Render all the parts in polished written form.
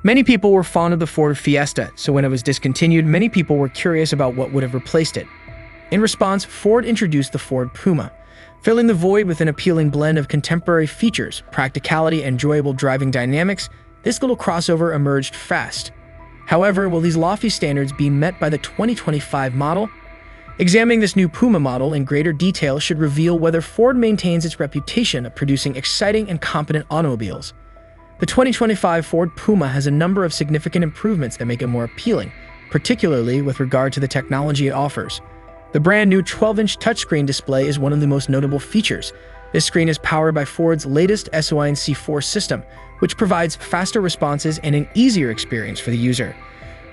Many people were fond of the Ford Fiesta, so when it was discontinued, many people were curious about what would have replaced it. In response, Ford introduced the Ford Puma, filling the void with an appealing blend of contemporary features, practicality, and enjoyable driving dynamics. This little crossover emerged fast. However, will these lofty standards be met by the 2025 model? Examining this new Puma model in greater detail should reveal whether Ford maintains its reputation of producing exciting and competent automobiles. The 2025 Ford Puma has a number of significant improvements that make it more appealing, particularly with regard to the technology it offers. The brand new 12-inch touchscreen display is one of the most notable features. This screen is powered by Ford's latest SoC4 system, which provides faster responses and an easier experience for the user.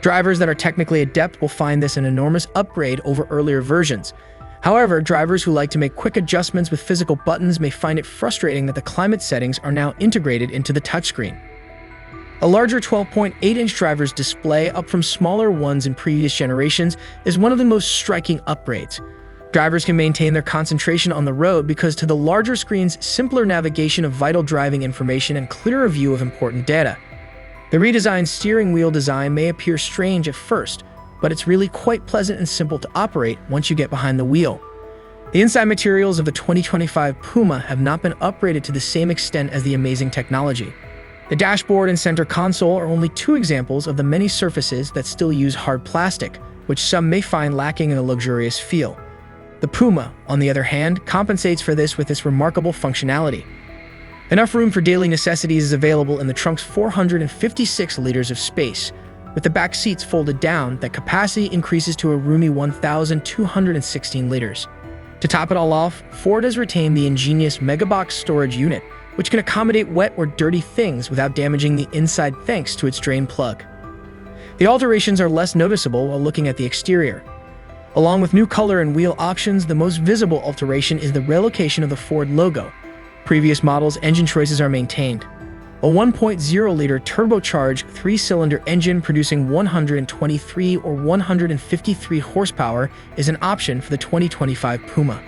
Drivers that are technically adept will find this an enormous upgrade over earlier versions. However, drivers who like to make quick adjustments with physical buttons may find it frustrating that the climate settings are now integrated into the touchscreen. A larger 12.8-inch driver's display, up from smaller ones in previous generations, is one of the most striking upgrades. Drivers can maintain their concentration on the road because to the larger screen's simpler navigation of vital driving information and clearer view of important data. The redesigned steering wheel design may appear strange at first, but it's really quite pleasant and simple to operate once you get behind the wheel. The inside materials of the 2025 Puma have not been upgraded to the same extent as the amazing technology. The dashboard and center console are only two examples of the many surfaces that still use hard plastic, which some may find lacking in a luxurious feel. The Puma, on the other hand, compensates for this with its remarkable functionality. Enough room for daily necessities is available in the trunk's 456 liters of space. With the back seats folded down, that capacity increases to a roomy 1,216 liters. To top it all off, Ford has retained the ingenious Megabox storage unit, which can accommodate wet or dirty things without damaging the inside thanks to its drain plug. The alterations are less noticeable while looking at the exterior. Along with new color and wheel options, the most visible alteration is the relocation of the Ford logo. Previous models' engine choices are maintained. A 1.0-liter turbocharged 3-cylinder engine producing 123 or 153 horsepower is an option for the 2025 Puma.